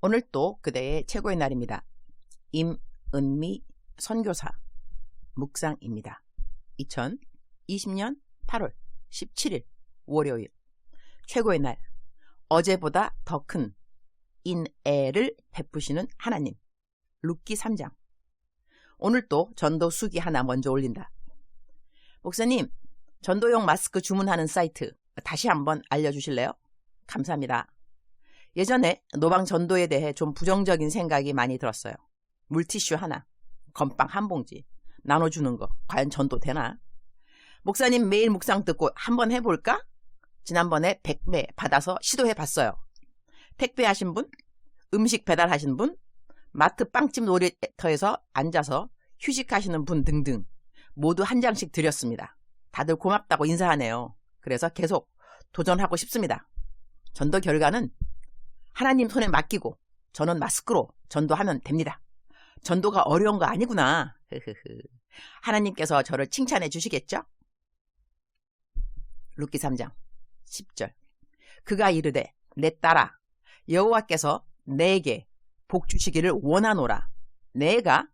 오늘 또 그대의 최고의 날입니다. 임은미 선교사 묵상입니다. 2020년 8월 17일 월요일 최고의 날, 어제보다 더 큰 인애를 베푸시는 하나님. 룻기 3장. 오늘 또 전도 수기 하나 먼저 올린다. 목사님, 전도용 마스크 주문하는 사이트 다시 한번 알려주실래요? 감사합니다. 예전에 노방 전도에 대해 좀 부정적인 생각이 많이 들었어요. 물티슈 하나, 건빵 한 봉지 나눠주는 거 과연 전도 되나? 목사님 매일 묵상 듣고 한번 해볼까? 지난번에 100배 받아서 시도해봤어요. 택배하신 분, 음식 배달하신 분, 마트 빵집 놀이터에서 앉아서 휴식하시는 분 등등 모두 한 장씩 드렸습니다. 다들 고맙다고 인사하네요. 그래서 계속 도전하고 싶습니다. 전도 결과는 하나님 손에 맡기고 저는 마스크로 전도하면 됩니다. 전도가 어려운 거 아니구나. 하나님께서 저를 칭찬해 주시겠죠? 룻기 3장 10절. 그가 이르되 내 딸아, 여호와께서 내게 복 주시기를 원하노라. 내가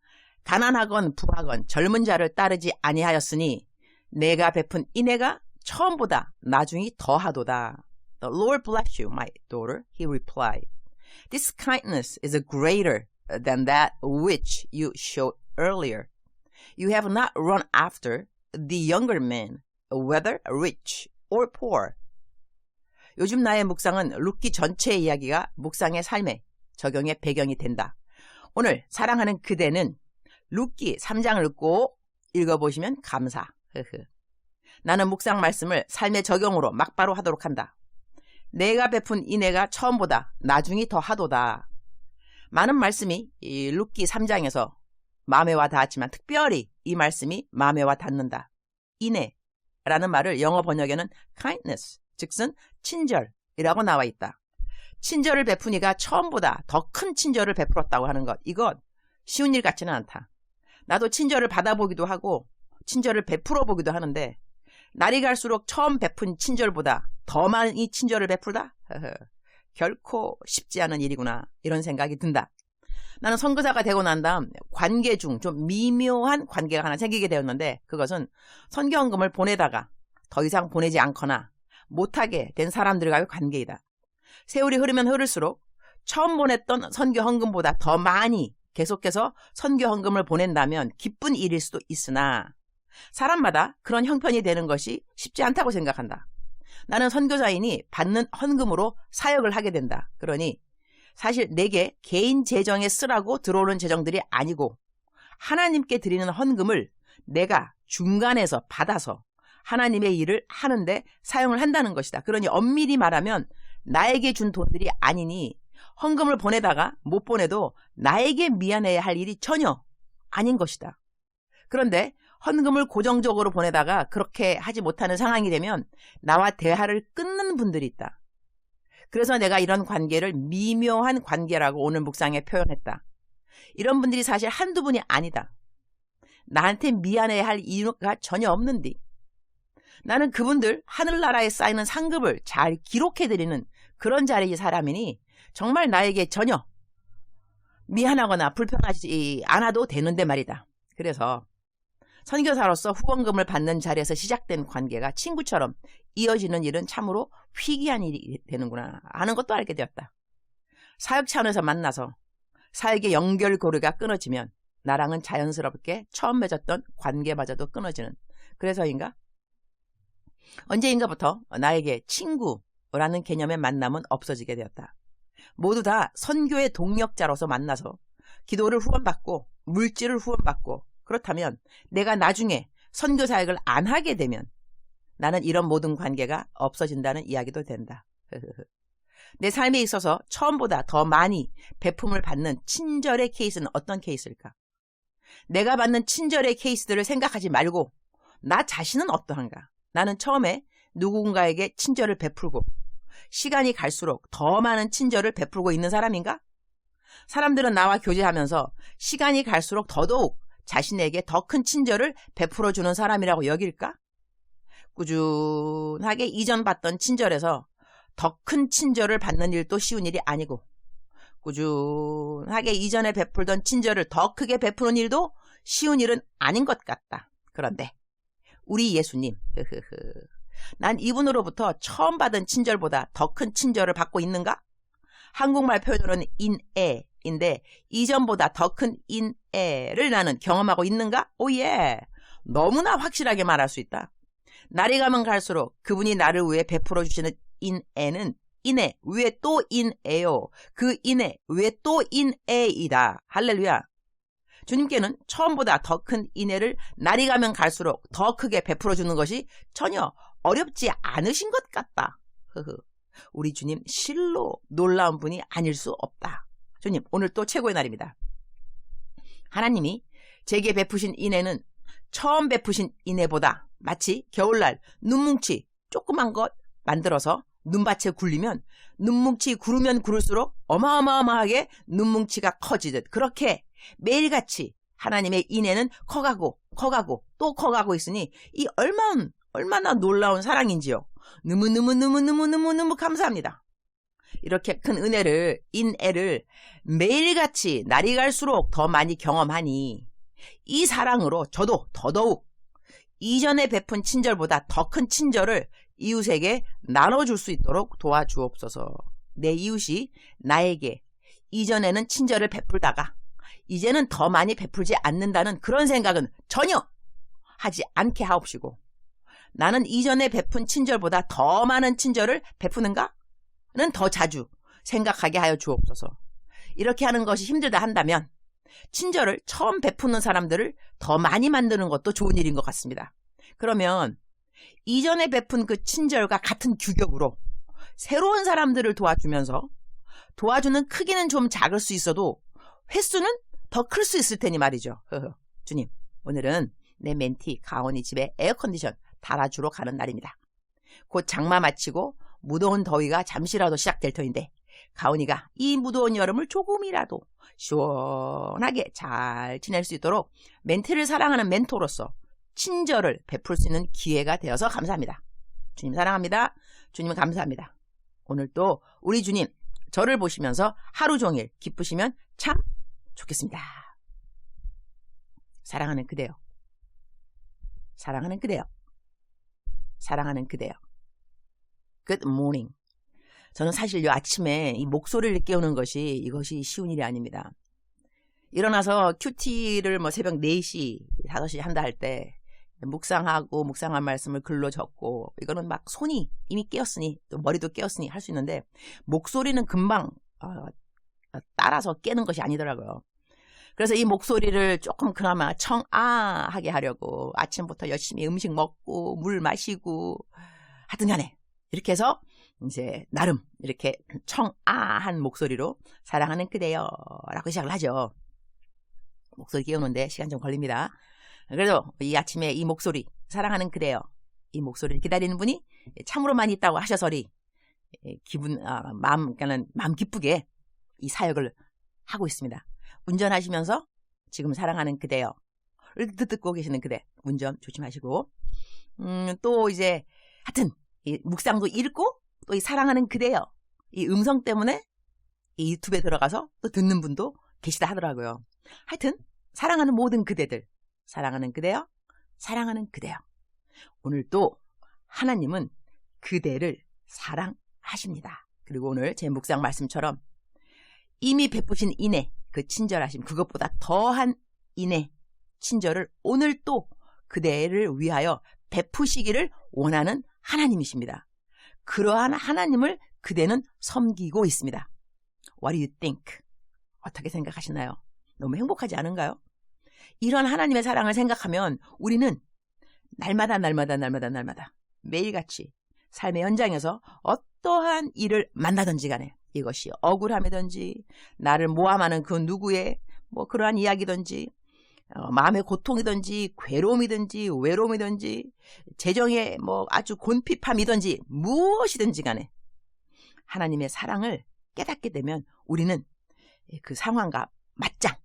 가난하건 부하건 젊은 자를 따르지 아니하였으니 내가 베푼 인애가 처음보다 나중이 더하도다. The Lord bless you, my daughter, he replied. This kindness is greater than that which you showed earlier. You have not run after the younger men, whether rich or poor. 요즘 나의 묵상은 룻기 전체의 이야기가 묵상의 삶에 적용의 배경이 된다. 오늘 사랑하는 그대는 룻기 3장을 꼭 읽어보시면 감사. 나는 묵상 말씀을 삶의 적용으로 막바로 하도록 한다. 내가 베푼 인애가 처음보다 나중이 더 하도다. 많은 말씀이 이 룻기 3장에서 마음에 와 닿았지만 특별히 이 말씀이 마음에 와 닿는다. 인애라는 말을 영어 번역에는 kindness, 즉슨 친절이라고 나와 있다. 친절을 베푸니가 처음보다 더 큰 친절을 베풀었다고 하는 것, 이건 쉬운 일 같지는 않다. 나도 친절을 받아보기도 하고 친절을 베풀어 보기도 하는데 날이 갈수록 처음 베푼 친절보다 더 많이 친절을 베풀다? 결코 쉽지 않은 일이구나, 이런 생각이 든다. 나는 선교사가 되고 난 다음 관계 중 좀 미묘한 관계가 하나 생기게 되었는데, 그것은 선교헌금을 보내다가 더 이상 보내지 않거나 못하게 된 사람들과의 관계이다. 세월이 흐르면 흐를수록 처음 보냈던 선교헌금보다 더 많이 계속해서 선교헌금을 보낸다면 기쁜 일일 수도 있으나 사람마다 그런 형편이 되는 것이 쉽지 않다고 생각한다. 나는 선교사이니 받는 헌금으로 사역을 하게 된다. 그러니 사실 내게 개인 재정에 쓰라고 들어오는 재정들이 아니고 하나님께 드리는 헌금을 내가 중간에서 받아서 하나님의 일을 하는데 사용을 한다는 것이다. 그러니 엄밀히 말하면 나에게 준 돈들이 아니니 헌금을 보내다가 못 보내도 나에게 미안해야 할 일이 전혀 아닌 것이다. 그런데 헌금을 고정적으로 보내다가 그렇게 하지 못하는 상황이 되면 나와 대화를 끊는 분들이 있다. 그래서 내가 이런 관계를 미묘한 관계라고 오늘 묵상에 표현했다. 이런 분들이 사실 한두 분이 아니다. 나한테 미안해야 할 이유가 전혀 없는데 나는 그분들 하늘나라에 쌓이는 상급을 잘 기록해드리는 그런 자리의 사람이니 정말 나에게 전혀 미안하거나 불편하지 않아도 되는데 말이다. 그래서 선교사로서 후원금을 받는 자리에서 시작된 관계가 친구처럼 이어지는 일은 참으로 희귀한 일이 되는구나 하는 것도 알게 되었다. 사역 차원에서 만나서 사역의 연결고리가 끊어지면 나랑은 자연스럽게 처음 맺었던 관계마저도 끊어지는, 그래서인가? 언제인가부터 나에게 친구라는 개념의 만남은 없어지게 되었다. 모두 다 선교의 동력자로서 만나서 기도를 후원받고 물질을 후원받고, 그렇다면 내가 나중에 선교 사역을 안 하게 되면 나는 이런 모든 관계가 없어진다는 이야기도 된다. 내 삶에 있어서 처음보다 더 많이 베품을 받는 친절의 케이스는 어떤 케이스일까? 내가 받는 친절의 케이스들을 생각하지 말고 나 자신은 어떠한가? 나는 처음에 누군가에게 친절을 베풀고 시간이 갈수록 더 많은 친절을 베풀고 있는 사람인가? 사람들은 나와 교제하면서 시간이 갈수록 더더욱 자신에게 더 큰 친절을 베풀어주는 사람이라고 여길까? 꾸준하게 이전 받던 친절에서 더 큰 친절을 받는 일도 쉬운 일이 아니고 꾸준하게 이전에 베풀던 친절을 더 크게 베푸는 일도 쉬운 일은 아닌 것 같다. 그런데 우리 예수님, 난 이분으로부터 처음 받은 친절보다 더 큰 친절을 받고 있는가? 한국말 표현으로는 인애인데 이전보다 더 큰 인애를 나는 경험하고 있는가? 오예! 너무나 확실하게 말할 수 있다. 날이 가면 갈수록 그분이 나를 위해 베풀어 주시는 인애는 인애 위에 또 인애요. 그 인애 위에 또 인애이다. 할렐루야. 주님께는 처음보다 더 큰 인애를 날이 가면 갈수록 더 크게 베풀어 주는 것이 전혀 어렵지 않으신 것 같다. 우리 주님 실로 놀라운 분이 아닐 수 없다. 주님 오늘 또 최고의 날입니다. 하나님이 제게 베푸신 인애는 처음 베푸신 인애보다 마치 겨울날 눈뭉치 조그만 것 만들어서 눈밭에 굴리면 눈뭉치 구르면 구를수록 어마어마하게 눈뭉치가 커지듯 그렇게 매일같이 하나님의 인애는 커가고 또 커가고 있으니 이 얼마나 놀라운 사랑인지요. 너무 감사합니다. 이렇게 큰 은혜를 인애를 매일같이 날이 갈수록 더 많이 경험하니 이 사랑으로 저도 더더욱 이전에 베푼 친절보다 더 큰 친절을 이웃에게 나눠줄 수 있도록 도와주옵소서. 내 이웃이 나에게 이전에는 친절을 베풀다가 이제는 더 많이 베풀지 않는다는 그런 생각은 전혀 하지 않게 하옵시고 나는 이전에 베푼 친절보다 더 많은 친절을 베푸는가는 더 자주 생각하게 하여 주옵소서. 이렇게 하는 것이 힘들다 한다면 친절을 처음 베푸는 사람들을 더 많이 만드는 것도 좋은 일인 것 같습니다. 그러면 이전에 베푼 그 친절과 같은 규격으로 새로운 사람들을 도와주면서 도와주는 크기는 좀 작을 수 있어도 횟수는 더 클 수 있을 테니 말이죠. 주님, 오늘은 내 멘티 가온이 집에 에어컨디션 달아주러 가는 날입니다. 곧 장마 마치고 무더운 더위가 잠시라도 시작될 터인데 가온이가 이 무더운 여름을 조금이라도 시원하게 잘 지낼 수 있도록 멘티를 사랑하는 멘토로서 친절을 베풀 수 있는 기회가 되어서 감사합니다. 주님 사랑합니다. 주님 감사합니다. 오늘 또 우리 주님 저를 보시면서 하루 종일 기쁘시면 참 좋겠습니다. 사랑하는 그대요. 사랑하는 그대요. 사랑하는 그대요. Good morning. 저는 사실 이 아침에 이 목소리를 깨우는 이것이 쉬운 일이 아닙니다. 일어나서 큐티를 새벽 4시, 5시 한다 할 때 묵상하고 묵상한 말씀을 글로 적고 이거는 막 손이 이미 깨었으니 또 머리도 깨었으니 할 수 있는데 목소리는 금방 따라서 깨는 것이 아니더라고요. 그래서 이 목소리를 조금 그나마 청아하게 하려고 아침부터 열심히 음식 먹고 물 마시고 하여튼 간에 이렇게 해서 이제 나름 이렇게 청아한 목소리로 사랑하는 그대요 라고 시작을 하죠. 목소리 깨우는데 시간 좀 걸립니다. 그래도 이 아침에 이 목소리 사랑하는 그대요 이 목소리를 기다리는 분이 참으로 많이 있다고 하셔서리 마음 기쁘게 이 사역을 하고 있습니다. 운전하시면서 지금 사랑하는 그대요 듣고 계시는 그대 운전 조심하시고 또 이제 하여튼 이 묵상도 읽고 또 이 사랑하는 그대요 이 음성 때문에 이 유튜브에 들어가서 또 듣는 분도 계시다 하더라고요. 하여튼 사랑하는 모든 그대들 사랑하는 그대요 사랑하는 그대요 오늘 또 하나님은 그대를 사랑하십니다. 그리고 오늘 제 묵상 말씀처럼 이미 베푸신 인애 그 친절하심 그것보다 더한 인애 친절을 오늘 또 그대를 위하여 베푸시기를 원하는 하나님이십니다. 그러한 하나님을 그대는 섬기고 있습니다. What do you think? 어떻게 생각하시나요? 너무 행복하지 않은가요? 이런 하나님의 사랑을 생각하면 우리는 날마다 매일같이 삶의 현장에서 어떠한 일을 만나든지 간에 이것이 억울함이든지 나를 모함하는 그 누구의 그러한 이야기든지 마음의 고통이든지 괴로움이든지 외로움이든지 재정의 아주 곤핍함이든지 무엇이든지 간에 하나님의 사랑을 깨닫게 되면 우리는 그 상황과 맞짱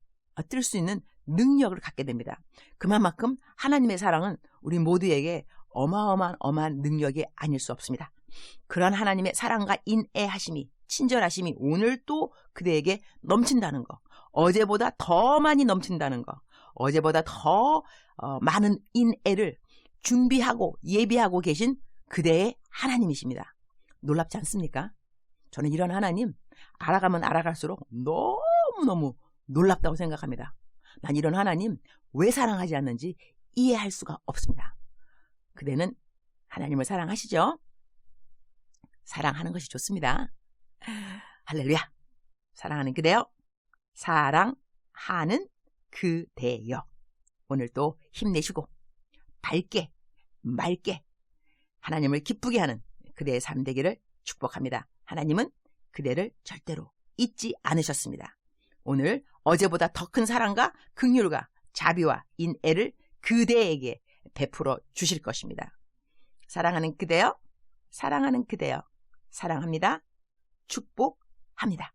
뜰 수 있는 능력을 갖게 됩니다. 그만큼 하나님의 사랑은 우리 모두에게 어마어마한 능력이 아닐 수 없습니다. 그런 하나님의 사랑과 인애하심이 친절하심이 오늘 또 그대에게 넘친다는 거, 어제보다 더 많이 넘친다는 거, 어제보다 더 많은 인애를 준비하고 예비하고 계신 그대의 하나님이십니다. 놀랍지 않습니까? 저는 이런 하나님 알아가면 알아갈수록 너무너무 놀랍다고 생각합니다. 난 이런 하나님 왜 사랑하지 않는지 이해할 수가 없습니다. 그대는 하나님을 사랑하시죠? 사랑하는 것이 좋습니다. 할렐루야. 사랑하는 그대요. 사랑하는 그대요. 오늘 또 힘내시고 밝게 맑게 하나님을 기쁘게 하는 그대의 삶 되기를 축복합니다. 하나님은 그대를 절대로 잊지 않으셨습니다. 오늘 어제보다 더 큰 사랑과 긍휼과 자비와 인애를 그대에게 베풀어 주실 것입니다. 사랑하는 그대요. 사랑하는 그대요. 사랑합니다. 축복합니다.